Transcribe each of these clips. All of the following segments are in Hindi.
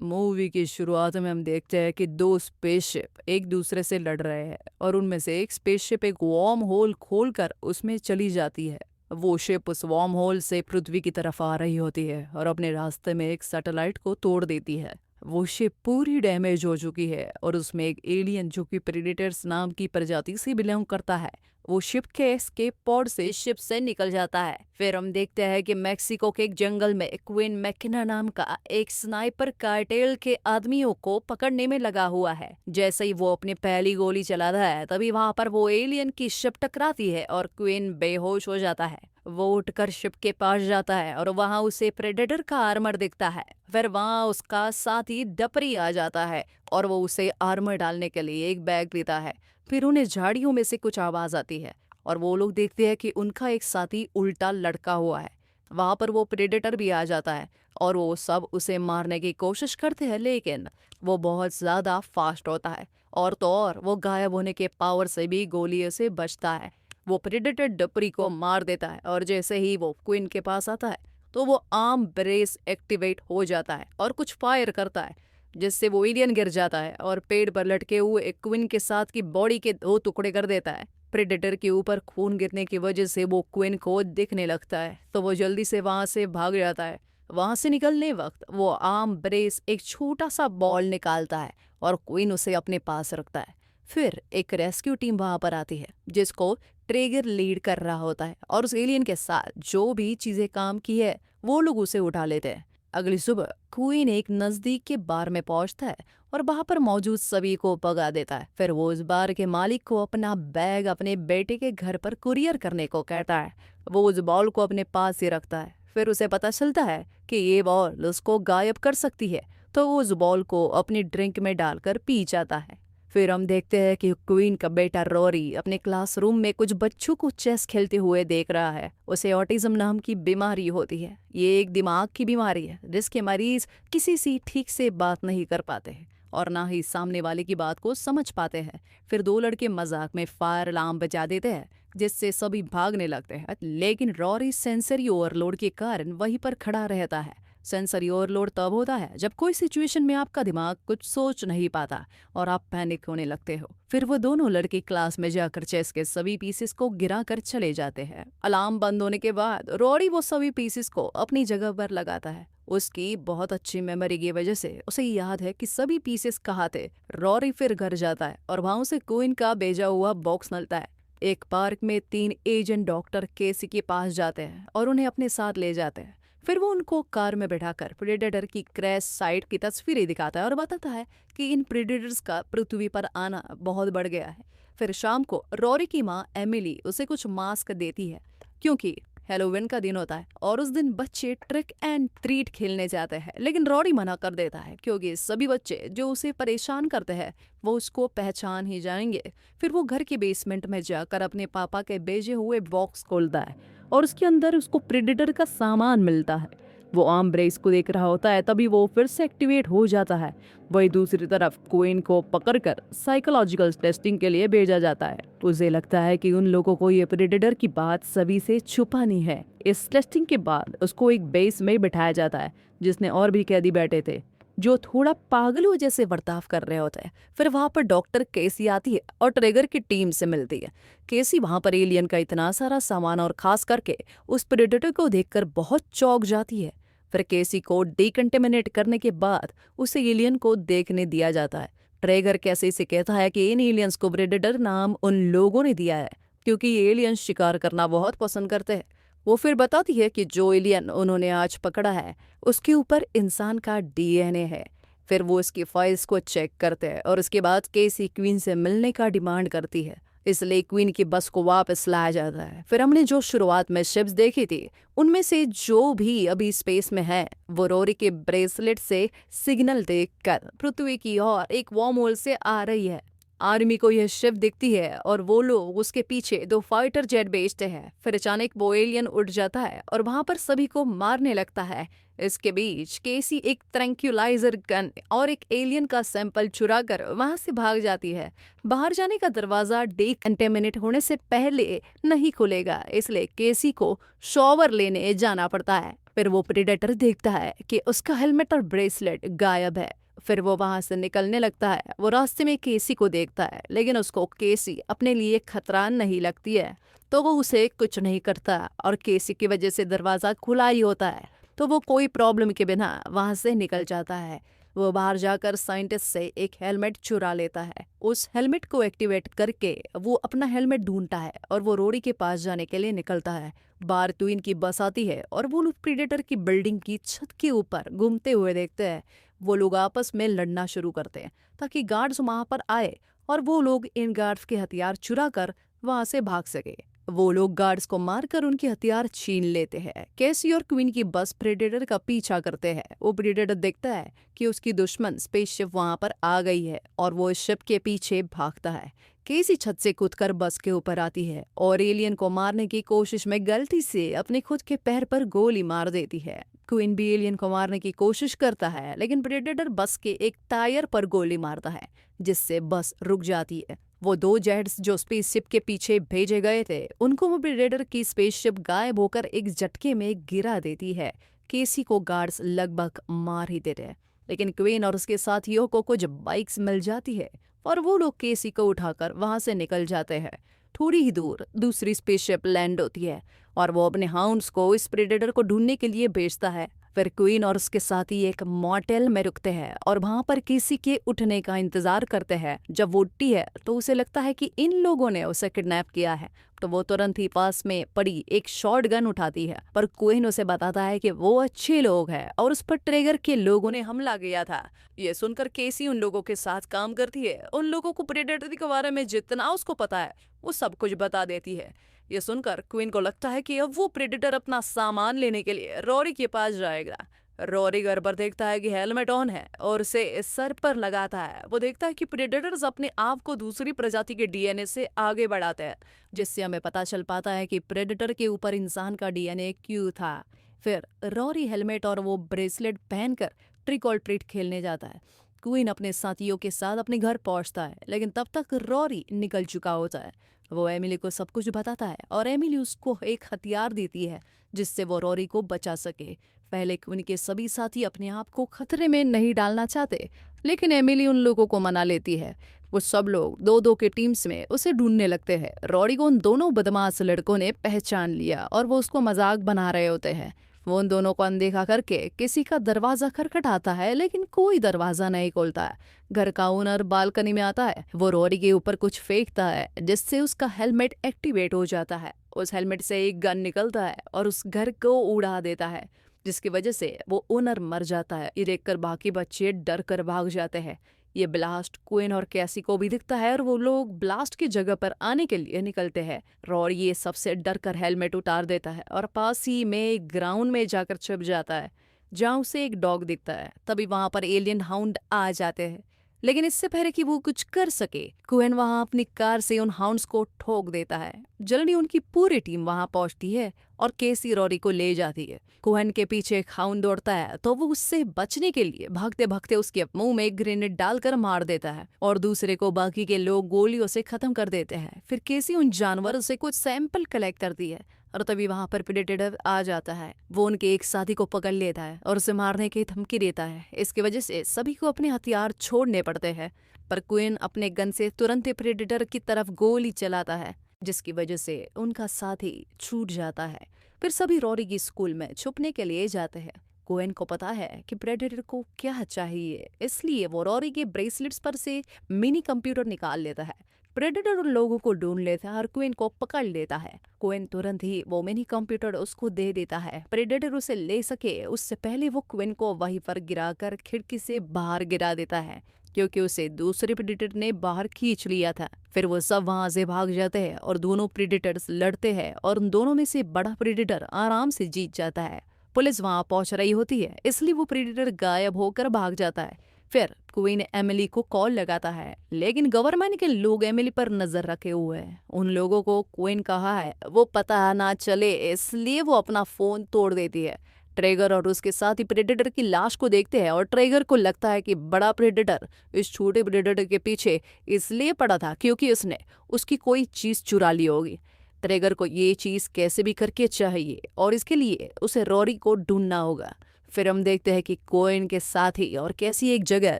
मूवी की शुरुआत में हम देखते हैं कि दो स्पेसशिप एक दूसरे से लड़ रहे हैं और उनमें से एक स्पेसशिप एक वार्म होल खोलकर उसमें चली जाती है। वो शिप उस वार्म होल से पृथ्वी की तरफ आ रही होती है और अपने रास्ते में एक सैटेलाइट को तोड़ देती है। वो शिप पूरी डैमेज हो चुकी है और उसमें एक एलियन जो कि प्रेडेटर्स नाम की प्रजाति से बिलोंग करता है, वो शिप के एस्केप पॉड से शिप से निकल जाता है। फिर हम देखते हैं कि मेक्सिको के एक जंगल में क्वीन मैकिना नाम का एक स्नाइपर कार्टेल के आदमियों को पकड़ने में लगा हुआ है। जैसे ही वो अपनी पहली गोली चलाता है तभी वहां पर वो एलियन की शिप टकराती है और क्वीन बेहोश हो जाता है। वो उठकर शिप के पास जाता है और वहां उसे प्रेडेटर का आर्मर दिखता है। फिर वहां उसका साथी डपरी आ जाता है और वो उसे आर्मर डालने के लिए एक बैग देता है। फिर उन्हें झाड़ियों में से कुछ आवाज आती है और वो लोग देखते हैं कि उनका एक साथी उल्टा लटका हुआ है। वहां पर वो प्रेडेटर भी आ जाता है और वो सब उसे मारने की कोशिश करते हैं, लेकिन वो बहुत ज्यादा फास्ट होता है और तो और वो गायब होने के पावर से भी गोलियों से बचता है। वो प्रेडेटर डपरी को मार देता है और जैसे ही वो क्वीन के पास आता है तो वो आर्म ब्रेस एक्टिवेट हो जाता है और कुछ फायर करता है, जिससे वो एलियन गिर जाता है और पेड़ पर लटके हुए एक क्वीन के साथ की बॉडी के दो टुकड़े कर देता है। प्रेडेटर के ऊपर खून गिरने की वजह से वो क्वीन को दिखने लगता है तो वो जल्दी से वहां से भाग जाता है। वहां से निकलने वक्त वो आर्म ब्रेस एक छोटा सा बॉल निकालता है और क्वीन उसे अपने पास रखता है। फिर एक रेस्क्यू टीम वहां पर आती है जिसको ट्रेगर लीड कर रहा होता है और उस एलियन के साथ जो भी चीजें काम की है वो लोग उसे उठा लेते हैं। अगली सुबह क्वीन एक नजदीक के बार में पहुंचता है और वहां पर मौजूद सभी को भगा देता है। फिर वो उस बार के मालिक को अपना बैग अपने बेटे के घर पर कुरियर करने को कहता है। वो उस बॉल को अपने पास ही रखता है। फिर उसे पता चलता है कि ये बॉल उसको गायब कर सकती है, तो वो उस बॉल को अपनी ड्रिंक में डालकर पी जाता है। फिर हम देखते हैं कि क्वीन का बेटा रोरी अपने क्लासरूम में कुछ बच्चों को चेस खेलते हुए देख रहा है। उसे ऑटिज्म नाम की बीमारी होती है। ये एक दिमाग की बीमारी है जिसके मरीज किसी से ठीक से बात नहीं कर पाते हैं और ना ही सामने वाले की बात को समझ पाते हैं। फिर दो लड़के मजाक में फायर अलार्म बजा देते हैं जिससे सभी भागने लगते हैं, लेकिन रॉरी सेंसरी ओवरलोड के कारण वहीं पर खड़ा रहता है। सेंसरी ओवरलोड तब होता है जब कोई सिचुएशन में आपका दिमाग कुछ सोच नहीं पाता और आप पैनिक होने लगते हो। फिर वो दोनों लड़के क्लास में जाकर चेस के सभी पीसेस को गिरा कर चले जाते हैं। अलार्म बंद होने के बाद रॉरी वो सभी पीसेस को अपनी जगह पर लगाता है। उसकी बहुत अच्छी मेमोरी की वजह से उसे याद है कि सभी पीसेस कहाँ थे। रॉरी फिर घर जाता है और वहां उसे क्वीन का भेजा हुआ बॉक्स मिलता है। एक पार्क में 3 एजेंट डॉक्टर केसी के पास जाते हैं और उन्हें अपने साथ ले जाते हैं। फिर वो उनको कार में बैठाकर प्रेडेटर की क्रैश साइट की तस्वीरें दिखाता है और बताता है कि इन प्रेडेटर्स का पृथ्वी पर आना बहुत बढ़ गया है। फिर शाम को रॉरी की माँ एमिली उसे कुछ मास्क देती है क्योंकि हैलोवीन का दिन होता है और उस दिन बच्चे ट्रिक एंड ट्रीट खेलने जाते हैं, लेकिन रॉरी मना कर देता है क्योंकि सभी बच्चे जो उसे परेशान करते हैं वो उसको पहचान ही जाएंगे। फिर वो घर के बेसमेंट में जाकर अपने पापा के भेजे हुए बॉक्स खोलता है और उसके अंदर उसको प्रेडेटर का सामान मिलता है। वो आर्म ब्रेस को देख रहा होता है तभी वो फिर से एक्टिवेट हो जाता है। वही दूसरी तरफ क्वीन को पकड़कर साइकोलॉजिकल टेस्टिंग के लिए भेजा जाता है। उसे लगता है कि उन लोगों को ये प्रेडेटर की बात सभी से छुपानी है। इस टेस्टिंग के बाद उसको एक बेस में बिठाया जाता है जिसने और भी कैदी बैठे थे जो थोड़ा पागलों जैसे बर्ताव कर रहे होते हैं। फिर वहां पर डॉक्टर केसी आती है और ट्रेगर की टीम से मिलती है। केसी वहां पर एलियन का इतना सारा सामान और खास करके उस प्रेडेटर को देखकर बहुत चौंक जाती है। फिर केसी को डिकंटेमिनेट करने के बाद उसे एलियन को देखने दिया जाता है। ट्रेगर केसी से कहता है कि इन एलियंस को प्रेडेटर नाम उन लोगों ने दिया है क्योंकि ये एलियंस शिकार करना बहुत पसंद करते हैं। वो फिर बताती है कि जो एलियन उन्होंने आज पकड़ा है उसके ऊपर इंसान का डीएनए है। फिर वो इसकी फाइल्स को चेक करते हैं और उसके बाद केसी क्वीन से मिलने का डिमांड करती है, इसलिए क्वीन की बस को वापस लाया जाता है। फिर हमने जो शुरुआत में शिप्स देखी थी उनमें से जो भी अभी स्पेस में है वो रोरी के ब्रेसलेट से सिग्नल देखकर पृथ्वी की ओर एक वार्म होल से आ रही है। आर्मी को यह शिप दिखती है और वो लोग उसके पीछे 2 फाइटर जेट भेजते हैं। फिर अचानक वो एलियन उड़ जाता है और वहां पर सभी को मारने लगता है। इसके बीच केसी एक ट्रैंक्यूलाइजर गन और एक एलियन का सैंपल चुराकर वहां से भाग जाती है। बाहर जाने का दरवाजा डिकंटेमिनेट होने से पहले नहीं खुलेगा, इसलिए केसी को शॉवर लेने जाना पड़ता है। फिर वो प्रेडेटर देखता है कि उसका हेलमेट और ब्रेसलेट गायब है। फिर वो वहां से निकलने लगता है। वो रास्ते में केसी को देखता है, लेकिन उसको केसी अपने लिए खतरा नहीं लगती है, तो वो उसे कुछ नहीं करता और केसी की वजह से दरवाजा खुला ही होता है, तो वो कोई प्रॉब्लम के बिना वहां से निकल जाता है। वो बाहर जाकर साइंटिस्ट से एक हेलमेट चुरा लेता है। उस हेलमेट को एक्टिवेट करके वो अपना हेलमेट ढूंढता है और वो रोरी के पास जाने के लिए निकलता है। बाहर ट्विन की बस आती है और वो लोग प्रीडेटर की बिल्डिंग की छत के ऊपर घूमते हुए देखते हैं। वो लोग आपस में लड़ना शुरू करते हैं ताकि गार्ड्स वहां पर आए और वो लोग इन गार्ड्स के हथियार चुरा कर वहां से भाग सके। वो लोग गार्ड्स को मारकर उनके हथियार छीन लेते हैं। कैसी और क्वीन की बस प्रेडेटर का पीछा करते हैं। वो प्रेडेटर देखता है कि उसकी दुश्मन स्पेसशिप वहां पर आ गई है और वो इस शिप के पीछे भागता है। केसी छत से कूदकर बस के ऊपर आती है और एलियन को मारने की कोशिश में गलती से अपने खुद के पैर पर गोली मार देती है। क्वीन भी एलियन को मारने की कोशिश करता है, लेकिन प्रेडेटर बस के एक टायर पर गोली मारता है, जिससे बस रुक जाती है। वो 2 जेट्स जो स्पेसशिप के पीछे भेजे गए थे, उनको वो प्रेडेटर की स्पेसशिप गायब होकर एक झटके में गिरा देती है। केसी को गार्ड्स लगभग मार ही देते हैं, लेकिन क्वीन और उसके साथियों को कुछ बाइक्स मिल जाती है और वो लोग केसी को उठाकर वहां से निकल जाते हैं। थोड़ी ही दूर दूसरी स्पेसशिप लैंड होती है और वो अपने हाउंड्स को इस प्रेडेटर को ढूंढने के लिए भेजता है। फिर क्वीन और उसके साथी एक मोटेल में रुकते हैं और वहां पर किसी के उठने का इंतजार करते हैं। जब वो उठती है तो उसे लगता है कि इन लोगों ने उसे किडनैप किया है, तो वो तुरंत ही पास में पड़ी एक शॉर्ट गन उठाती है। पर क्वीन उसे बताता है कि वो अच्छे लोग हैं और उस पर ट्रेगर के लोगों ने हमला किया था। ये सुनकर केसी उन लोगों के साथ काम करती है। उन लोगों को प्रेडेटर के बारे में जितना उसको पता है वो सब कुछ बता देती है। ये सुनकर क्वीन को लगता है कि अब वो प्रेडेटर अपना सामान लेने के लिए रोरी के पास जाएगा। रोरी घर पर देखता है कि हेलमेट ऑन है और उसे सर पर लगाता है। वो देखता है कि प्रेडेटर्स अपने आप को दूसरी प्रजाति के डीएनए से आगे बढ़ाते हैं, जिससे हमें पता चल पाता है कि प्रेडेटर के ऊपर इंसान का डीएनए क्यों था। फिर रोरी हेलमेट और वो ब्रेसलेट पहनकर ट्रिक और ट्रीट खेलने जाता है। क्वीन अपने साथियों के साथ अपने घर पहुंचता है, लेकिन तब तक रोरी निकल चुका होता है। वो एमिली को सब कुछ बताता है और एमिली उसको एक हथियार देती है जिससे वो रोरी को बचा सके। पहले क्वीन के सभी साथी अपने आप को खतरे में नहीं डालना चाहते, लेकिन एमिली उन लोगों को मना लेती है। वो सब लोग 2-2 के टीम्स में उसे ढूंढने लगते हैं। रोरी को उन दोनों बदमाश लड़कों ने पहचान लिया और वो उसको मजाक बना रहे होते हैं। वो उन दोनों को अनदेखा करके किसी का दरवाजा खटखटाता है, लेकिन कोई दरवाजा नहीं खोलता है। घर का ओनर बालकनी में आता है। वो रोरी के ऊपर कुछ फेंकता है जिससे उसका हेलमेट एक्टिवेट हो जाता है। उस हेलमेट से एक गन निकलता है और उस घर को उड़ा देता है, जिसकी वजह से वो ओनर मर जाता है। ये देखकर बाकी बच्चे डर कर भाग जाते हैं। ये ब्लास्ट क्वीन और कैसी को भी दिखता है और वो लोग ब्लास्ट की जगह पर आने के लिए निकलते हैं। रोरी ये सबसे डर कर हेलमेट उतार देता है और पास ही में एक ग्राउंड में जाकर छिप जाता है, जहाँ उसे एक डॉग दिखता है। तभी वहां पर एलियन हाउंड आ जाते हैं, लेकिन इससे पहले कि वो कुछ कर सके, क्वीन वहां अपनी कार से उन हाउंड्स को ठोक देता है। जल्दी उनकी पूरी टीम वहां पहुंचती है और केसी रोरी को ले जाती है। क्वीन के पीछे एक हाउंड दौड़ता है, तो वो उससे बचने के लिए भागते भागते उसके मुंह में एक ग्रेनेड डालकर मार देता है और दूसरे को बाकी के लोग गोलियों से खत्म कर देते हैं। फिर केसी उन जानवरों से कुछ सैंपल कलेक्ट करती है और तभी वहां पर प्रेडेटर आ जाता है। वो उनके एक साथी को पकड़ लेता है और उसे मारने की धमकी देता है। इसकी वजह से सभी को अपने हथियार छोड़ने पड़ते हैं, पर क्वीन अपने गन से तुरंत प्रेडेटर की तरफ गोली चलाता है, जिसकी वजह से उनका साथी छूट जाता है। फिर सभी रोरी की स्कूल में छुपने के लिए जाते हैं। क्वीन को पता है कि प्रेडेटर को क्या चाहिए, इसलिए वो रोरी के ब्रेसलेट्स पर से मिनी कंप्यूटर निकाल लेता है। प्रेडेटर उन लोगों को ढूंढ लेता है और क्वीन को पकड़ लेता है। क्वीन तुरंत ही वो मिनी कंप्यूटर उसको दे देता है। प्रेडेटर उसे ले सके उससे पहले वो क्वीन को वहीं पर गिराकर खिड़की से बाहर गिरा देता है, क्योंकि उसे दूसरे प्रेडेटर ने बाहर खींच लिया था। फिर वो सब वहां से भाग जाते हैं और दोनों प्रेडेटर्स लड़ते हैं और उन दोनों में से बड़ा प्रेडेटर आराम से जीत जाता है। पुलिस वहां पहुंच रही होती है, इसलिए वो प्रेडेटर गायब होकर भाग जाता है। फिर क्वीन एमिली को कॉल लगाता है, लेकिन गवर्नमेंट के लोग एमिली पर नजर रखे हुए हैं। उन लोगों को क्वीन कहा है वो पता ना चले, इसलिए वो अपना फोन तोड़ देती है। ट्रेगर और उसके साथ ही प्रेडेटर की लाश को देखते हैं और ट्रेगर को लगता है कि बड़ा प्रेडेटर इस छोटे प्रेडेटर के पीछे इसलिए पड़ा था क्योंकि उसने उसकी कोई चीज चुरा ली होगी। ट्रेगर को ये चीज कैसे भी करके चाहिए और इसके लिए उसे रॉरी को ढूंढना होगा। फिर हम देखते हैं कि कोइन के साथी और कैसी एक जगह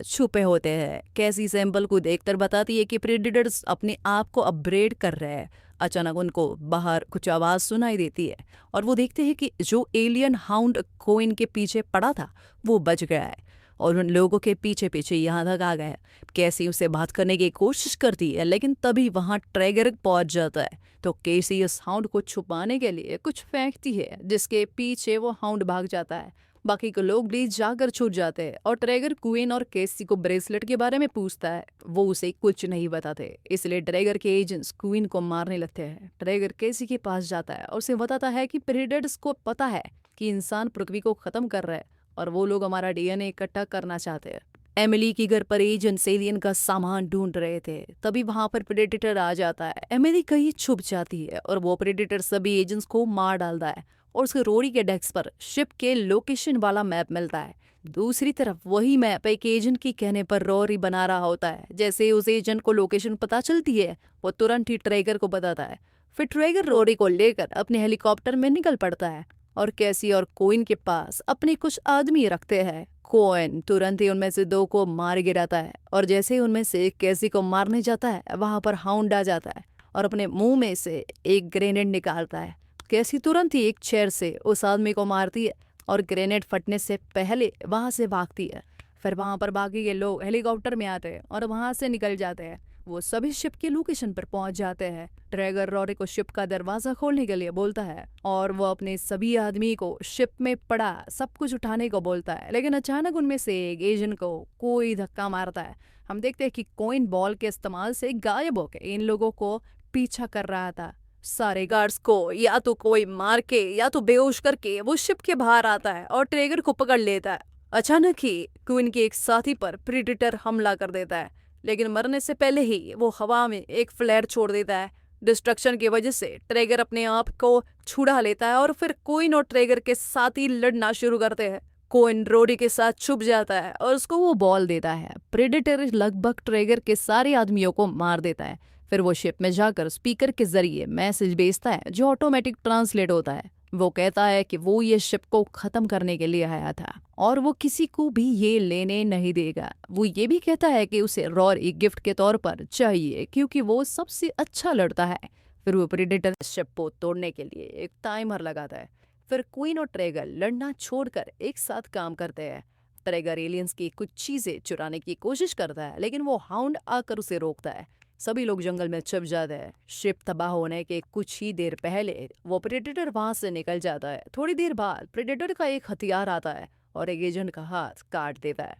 छुपे होते हैं। कैसी सैंपल को देखकर बताती है कि प्रेडेटर्स अपने आप को अपग्रेड कर रहे हैं। अचानक उनको बाहर कुछ आवाज सुनाई देती है और वो देखते हैं कि जो एलियन हाउंड कोइन के पीछे पड़ा था वो बच गया है और उन लोगों के पीछे पीछे यहाँ तक आ गया है। कैसी उसे बात करने की कोशिश करती है, लेकिन तभी वहां ट्रेगर पहुंच जाता है। तो केसी उस हाउंड को छुपाने के लिए कुछ फेंकती है, जिसके पीछे वो हाउंड भाग जाता है। बाकी के लोग भी जाकर छूट जाते हैं और ट्रेगर क्वीन और केसी को ब्रेसलेट के बारे में पूछता है। वो उसे कुछ नहीं बताते, इसलिए ट्रेगर के एजेंट्स क्वीन को मारने लगते हैं। ट्रेगर केसी के पास जाता है और उसे बताता है कि प्रेडेटर्स को पता है कि इंसान पृथ्वी को खत्म कर रहे हैं और वो लोग हमारा डीएनए इकट्ठा करना चाहते हैं। एमिली की घर पर एजेंट्स एलियन का सामान ढूंढ रहे थे, तभी वहां पर प्रेडेटर आ जाता है। एमिली कहीं छुप जाती है और वो प्रेडेटर सभी एजेंट्स को मार डालता है और उसके रोरी के डेस्क पर शिप के लोकेशन वाला मैप मिलता है। दूसरी तरफ वही मैप एक एजेंट की कहने पर रोरी बना रहा होता है। जैसे उस एजेंट को लोकेशन पता चलती है, वो तुरंत ही ट्रेगर को बताता है। फिर ट्रेगर रोरी को लेकर अपने हेलीकॉप्टर में निकल पड़ता है और कैसी और कोइन के पास अपने कुछ आदमी रखते हैं। कोइन तुरंत ही उनमें से दो को मार गिराता है और जैसे ही उनमें से कैसी को मारने जाता है, वहां पर हाउंड आ जाता है और अपने मुंह में से एक ग्रेनेड निकालता है। कैसी तुरंत ही एक चेयर से उस आदमी को मारती है और ग्रेनेड फटने से पहले वहां से भागती है। फिर वहां पर बाकी के लोग हेलीकॉप्टर में आते हैं और वहां से निकल जाते हैं। वो सभी शिप के लोकेशन पर पहुंच जाते हैं। ट्रेगर रॉरी को शिप का दरवाजा खोलने के लिए बोलता है और वो अपने सभी आदमी को शिप में पड़ा सब कुछ उठाने को बोलता है, लेकिन अचानक उनमें से एक एजेंट को कोई धक्का मारता है। हम देखते हैं कि कोइन बॉल के इस्तेमाल से गायब होकर इन लोगों को पीछा कर रहा था। सारे गार्ड्स को या तो कोई मार के या तो बेहोश करके वो शिप के बाहर आता है और ट्रेगर को पकड़ लेता है। अचानक ही क्वीन के एक साथी पर प्रेडेटर हमला कर देता है, लेकिन मरने से पहले ही वो हवा में एक फ्लेयर छोड़ देता है। डिस्ट्रक्शन की वजह से ट्रेगर अपने आप को छुड़ा लेता है और फिर कोइन और ट्रेगर के साथ ही लड़ना शुरू करते हैं। कोइन रोडी के साथ छुप जाता है और उसको वो बॉल देता है। प्रेडेटर लगभग ट्रेगर के सारे आदमियों को मार देता है। फिर वो शिप में जाकर स्पीकर के जरिए मैसेज भेजता है जो ऑटोमेटिक ट्रांसलेट होता है। वो कहता है कि वो ये शिप को खत्म करने के लिए आया था और वो किसी को भी ये लेने नहीं देगा। वो ये भी कहता है कि उसे रॉरी गिफ्ट के तौर पर चाहिए क्योंकि वो सबसे अच्छा लड़ता है। फिर वो प्रेडेटर शिप को तोड़ने के लिए एक टाइमर लगाता है। फिर क्वीन और ट्रेगर लड़ना छोड़कर एक साथ काम करते हैं। ट्रेगर एलियंस की कुछ चीजें चुराने की कोशिश करता है, लेकिन वो हाउंड आकर उसे रोकता है। सभी लोग जंगल में छिप जाते हैं। शिप तबाह होने के कुछ ही देर पहले वो प्रेडेटर वहां से निकल जाता है। थोड़ी देर बाद प्रेडेटर का एक हथियार आता है और एक एजेंट का हाथ काट देता है।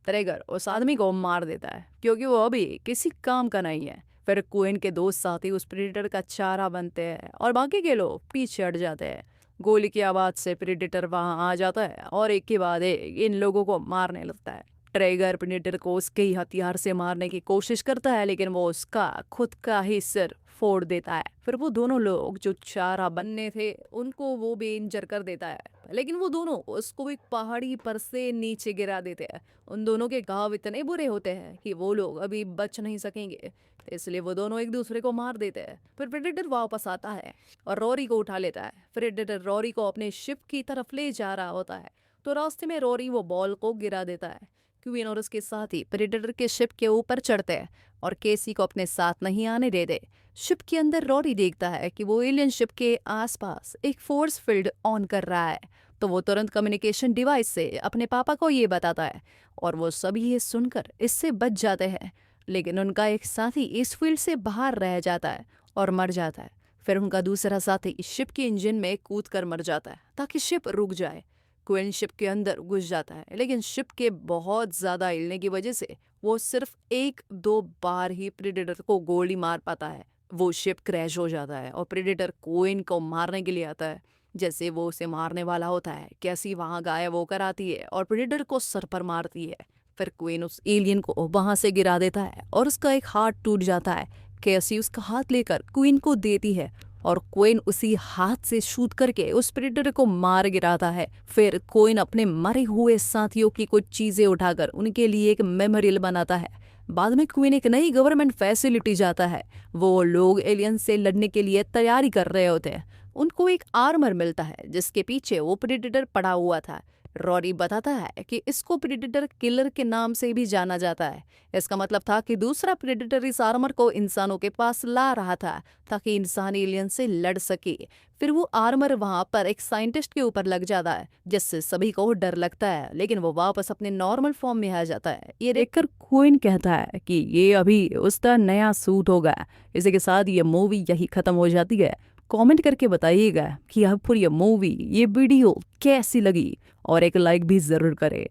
ट्रेगर उस आदमी को मार देता है क्योंकि वो अभी किसी काम का नहीं है। फिर क्वीन के दोस्त साथी उस प्रेडेटर का चारा बनते हैं और बाकी के लोग पीछे हट जाते हैं। गोली की आवाज से प्रेडेटर वहां आ जाता है और एक के बाद एक इन लोगों को मारने लगता है। ट्रेगर प्रेडेटर को उसके ही हथियार से मारने की कोशिश करता है, लेकिन वो उसका खुद का ही सिर फोड़ देता है। फिर वो दोनों लोग जो चारा बनने थे उनको वो भी इंजर कर देता है, लेकिन वो दोनों उसको एक पहाड़ी पर से नीचे गिरा देते हैं। उन दोनों के घाव इतने बुरे होते हैं कि वो लोग अभी बच नहीं सकेंगे, इसलिए वो दोनों एक दूसरे को मार देते हैं। फिर प्रेडेटर वापस आता है और रॉरी को उठा लेता है। प्रेडेटर रॉरी को अपने शिप की तरफ ले जा रहा होता है, तो रास्ते में रॉरी वो बॉल को गिरा देता है। क्वीन और उसके साथी प्रेडेटर के शिप के ऊपर चढ़ते हैं और केसी को अपने साथ नहीं आने देते। शिप के अंदर रॉरी देखता है कि वो एलियन शिप के आसपास एक फोर्स फील्ड ऑन कर रहा है, तो वो तुरंत कम्युनिकेशन डिवाइस से अपने पापा को ये बताता है और वो सभी ये सुनकर इससे बच जाते हैं। लेकिन उनका एक साथी इस फील्ड से बाहर रह जाता है और मर जाता है। फिर उनका दूसरा साथी शिप के इंजन में कूद कर मर जाता है ताकि शिप रुक जाए। क्वीन शिप के अंदर घुस जाता है, लेकिन शिप के बहुत ज्यादा हिलने की वजह से वो सिर्फ 1-2 बार ही प्रेडेटर को गोली मार पाता है। वो शिप क्रैश हो जाता है और प्रेडेटर क्वीन को मारने के लिए आता है। जैसे वो उसे मारने वाला होता है, कैसी वहां गायब होकर आती है और प्रेडेटर को सर पर मारती है। फिर क्वीन उस एलियन को वहां से गिरा देता है और उसका एक हाथ टूट जाता है। कैसी उसका हाथ लेकर क्वीन को देती है और क्वीन उसी हाथ से शूट करके उस प्रेडेटर को मार गिराता है। फिर क्वीन अपने मरे हुए साथियों की कुछ चीजें उठाकर उनके लिए एक मेमोरियल बनाता है। बाद में क्वीन एक नई गवर्नमेंट फैसिलिटी जाता है। वो लोग एलियन से लड़ने के लिए तैयारी कर रहे होते हैं। उनको एक आर्मर मिलता है जिसके पीछे वो प्रेडेटर पड़ा हुआ था। रॉरी बताता है कि इसको प्रेडेटर किलर के नाम से भी जाना जाता है। इसका मतलब था कि दूसरा प्रेडेटर इस आर्मर को इंसानों के पास ला रहा था ताकि इंसान एलियन से लड़ सके। फिर वो आर्मर वहां पर एक साइंटिस्ट के ऊपर लग जाता है जिससे सभी को डर लगता है, लेकिन वो वापस अपने नॉर्मल फॉर्म में आ जाता है। ये देखकर क्वीन कहता है कि ये अभी उसका नया सूट होगा। इसी के साथ ये मूवी यही खत्म हो जाती है। कमेंट करके बताइएगा कि आपको ये मूवी, ये वीडियो कैसी लगी और एक लाइक भी जरूर करें।